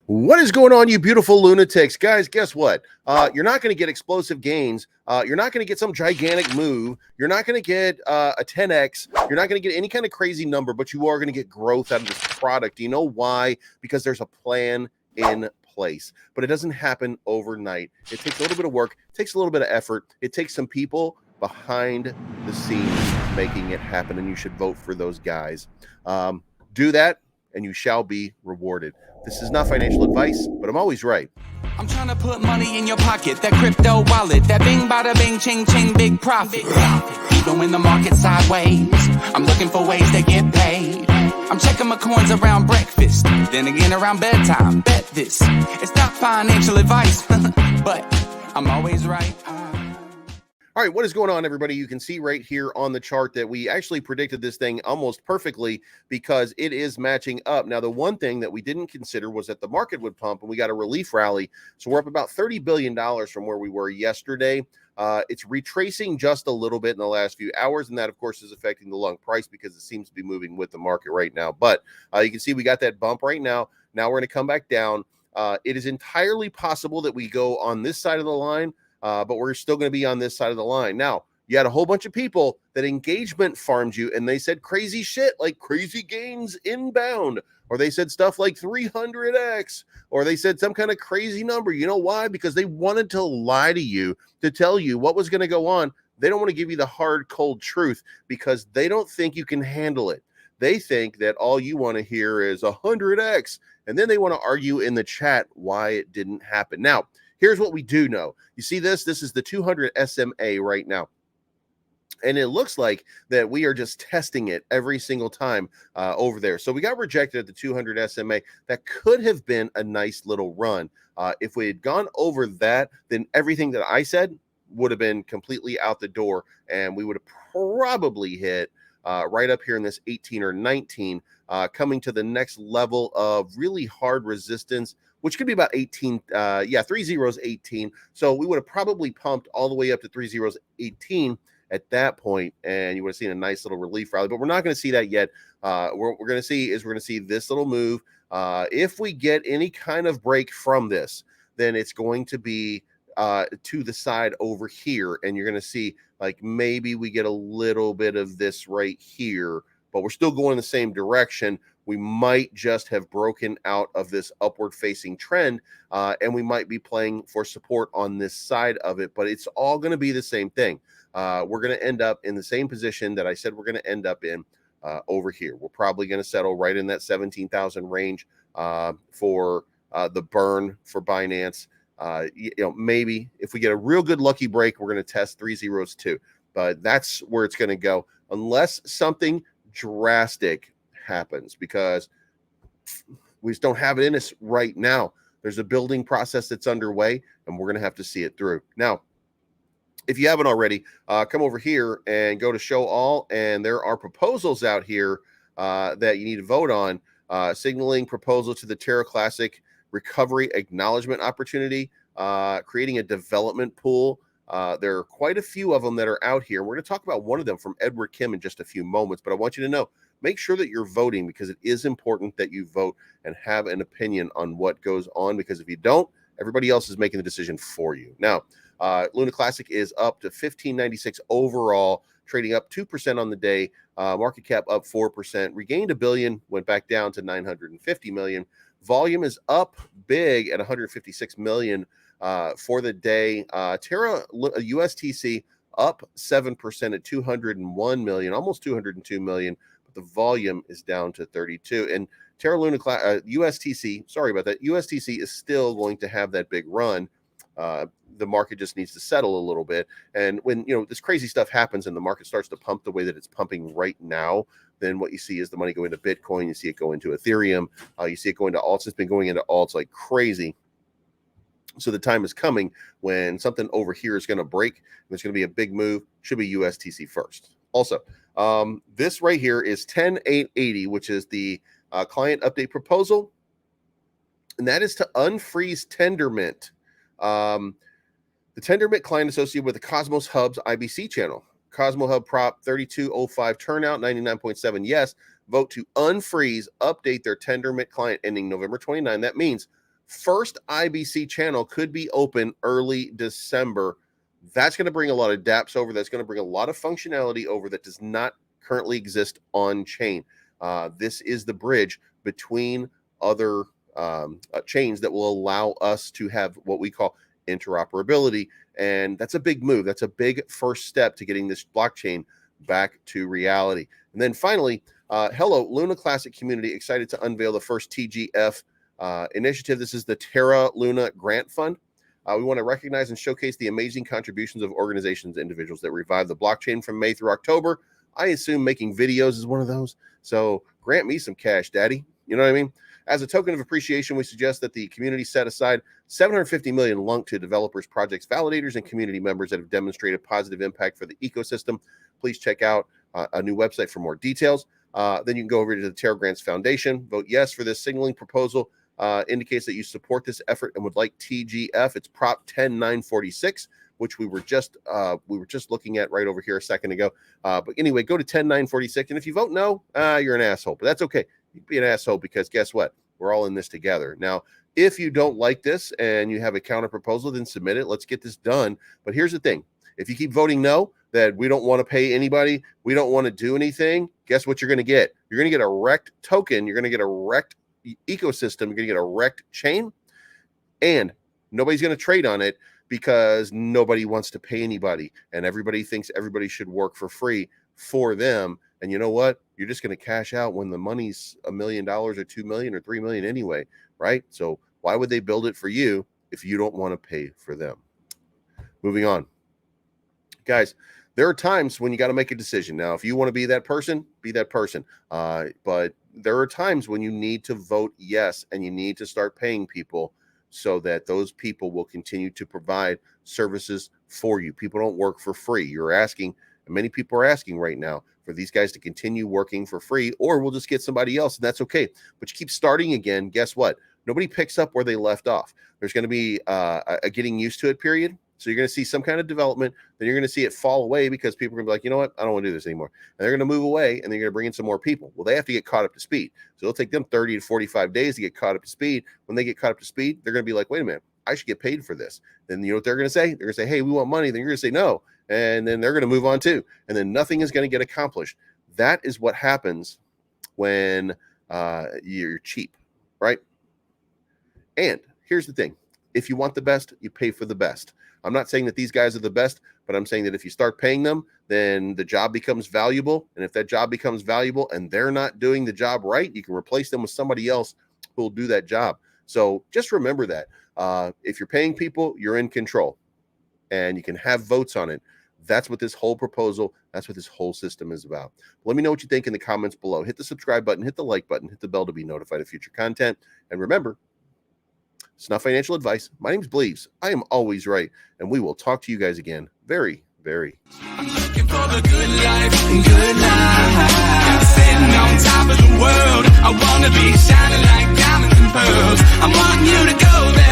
What is going on, you beautiful lunatics? Guys, guess what? You're not going to get explosive gains. You're not going to get some gigantic move. You're not going to get a 10x. You're not going to get any kind of crazy number, but you are going to get growth out of this product. Do you know why? Because there's a plan in place, but it doesn't happen overnight. It takes a little bit of work. It takes a little bit of effort. It takes some people behind the scenes making it happen, and you should vote for those guys. Do that, and you shall be rewarded. This is not financial advice, but I'm always right. I'm trying to put money in your pocket, that crypto wallet, that bing bada bing ching ching big profit. Even when the market's sideways, I'm looking for ways to get paid. I'm checking my coins around breakfast, then again around bedtime. Bet this, it's not financial advice, but I'm always right. All right, what is going on, everybody? You can see right here on the chart that we actually predicted this thing almost perfectly because it is matching up. Now, the one thing that we didn't consider was that the market would pump and we got a relief rally. So we're up about $30 billion from where we were yesterday. It's retracing just a little bit in the last few hours, and that, of course, is affecting the LUNC price because it seems to be moving with the market right now. But you can see we got that bump right now. Now we're going to come back down. It is entirely possible that we go on this side of the line, but we're still going to be on this side of the line. Now, you had a whole bunch of people that engagement farmed you, and they said crazy shit like crazy gains inbound, or they said stuff like 300x, or they said some kind of crazy number. You know why? Because they wanted to lie to you, to tell you what was going to go on. They don't want to give you the hard, cold truth because they don't think you can handle it. They think that all you want to hear is 100x, and then they want to argue in the chat why it didn't happen. Now, here's what we do know. You see this? This is the 200 SMA right now. And it looks like that we are just testing it every single time over there. So we got rejected at the 200 SMA. That could have been a nice little run. If we had gone over that, then everything that I said would have been completely out the door. And we would have probably hit right up here in this 18 or 19, coming to the next level of really hard resistance, which could be about 18. 30 is 18. So we would have probably pumped all the way up to 30 is 18 at that point, and you would have seen a nice little relief rally. But we're not going to see that yet. What we're going to see is we're going to see this little move. If we get any kind of break from this, then it's going to be to the side over here, and you're going to see like maybe we get a little bit of this right here, but we're still going the same direction. We might just have broken out of this upward facing trend, and we might be playing for support on this side of it, but it's all going to be the same thing. We're going to end up in the same position that I said we're going to end up in over here. We're probably going to settle right in that 17,000 range for the burn for Binance. Maybe if we get a real good lucky break, we're going to test 3 zeros too, but that's where it's going to go unless something drastic happens, because we just don't have it in us right now. There's a building process that's underway, and we're going to have to see it through. Now, if you haven't already, come over here and go to show all, and there are proposals out here that you need to vote on. Signaling proposal to the Terra Classic recovery acknowledgement opportunity, creating a development pool. There are quite a few of them that are out here. We're going to talk about one of them from Edward Kim in just a few moments, but I want you to know, make sure that you're voting, because it is important that you vote and have an opinion on what goes on, because if you don't, everybody else is making the decision for you. Now, Luna Classic is up to 1596 overall, trading up 2% on the day. Market cap up 4%, regained $1 billion, went back down to 950 million. Volume is up big at 156 million for the day. Terra USTC up 7% at 201 million, almost 202 million, but the volume is down to 32. And Terra Luna USTC, sorry about that, USTC is still going to have that big run. The market just needs to settle a little bit. And when this crazy stuff happens and the market starts to pump the way that it's pumping right now, then what you see is the money go into Bitcoin. You see it go into Ethereum. You see it go into alts. It's been going into alts like crazy. So the time is coming when something over here is going to break. There's going to be a big move. Should be USTC first. Also, this right here is 10880, which is the client update proposal, and that is to unfreeze Tendermint. The Tendermint client associated with the Cosmos Hub's IBC channel. Cosmo Hub prop 3205 turnout 99.7 yes. Vote to unfreeze, update their Tendermint client ending November 29. That means First IBC channel could be open early December. That's going to bring a lot of dApps over. That's going to bring a lot of functionality over that does not currently exist on chain. This is the bridge between other chains that will allow us to have what we call interoperability. And that's a big move. That's a big first step to getting this blockchain back to reality. And then finally, hello, Luna Classic community, excited to unveil the first TGF initiative. This is the Terra Luna Grant Fund. We want to recognize and showcase the amazing contributions of organizations and individuals that revive the blockchain from May through October. I assume making videos is one of those. So grant me some cash, daddy. You know what I mean? As a token of appreciation, we suggest that the community set aside 750 million LUNC to developers, projects, validators, and community members that have demonstrated positive impact for the ecosystem. Please check out a new website for more details. Then you can go over to the Terra Grants Foundation. Vote yes for this signaling proposal. Indicates that you support this effort and would like TGF. It's Prop 10946, which we were just looking at right over here a second ago. But anyway, go to 10946, and if you vote no, you're an asshole. But that's okay. You can be an asshole because guess what? We're all in this together. Now, if you don't like this and you have a counter proposal, then submit it. Let's get this done. But here's the thing: if you keep voting no, that we don't want to pay anybody, we don't want to do anything, guess what you're going to get? You're going to get a wrecked token. You're going to get a wrecked ecosystem. You're going to get a wrecked chain, and nobody's going to trade on it because nobody wants to pay anybody, and everybody thinks everybody should work for free for them. And you know what? You're just going to cash out when the money's $1 million or $2 million or $3 million anyway, right? So why would they build it for you if you don't want to pay for them? Moving on, guys. There are times when you got to make a decision. Now, if you want to be that person, be that person. But there are times when you need to vote yes, and you need to start paying people so that those people will continue to provide services for you. People don't work for free. You're asking, and many people are asking right now, for these guys to continue working for free, or we'll just get somebody else, and that's okay. But you keep starting again, guess what? Nobody picks up where they left off. There's going to be a getting used to it period. So you're going to see some kind of development, then you're going to see it fall away because people are going to be like, you know what, I don't want to do this anymore. And they're going to move away, and they're going to bring in some more people. Well, they have to get caught up to speed. So it'll take them 30 to 45 days to get caught up to speed. When they get caught up to speed, they're going to be like, wait a minute, I should get paid for this. Then you know what they're going to say? They're going to say, hey, we want money. Then you're going to say no. And then they're going to move on too. And then nothing is going to get accomplished. That is what happens when you're cheap, right? And here's the thing. If you want the best, you pay for the best. I'm not saying that these guys are the best, but I'm saying that if you start paying them, then the job becomes valuable. And if that job becomes valuable and they're not doing the job right, you can replace them with somebody else who will do that job. So just remember that. If you're paying people, you're in control and you can have votes on it. That's what this whole proposal, that's what this whole system is about. Let me know what you think in the comments below. Hit the subscribe button, hit the like button, hit the bell to be notified of future content. And remember, it's not financial advice. My name's Bleaves. I am always right. And we will talk to you guys again very, very soon. I'm looking for the good life, good life. Sitting on top of the world. I want to be shining like diamonds and pearls. I want you to go there.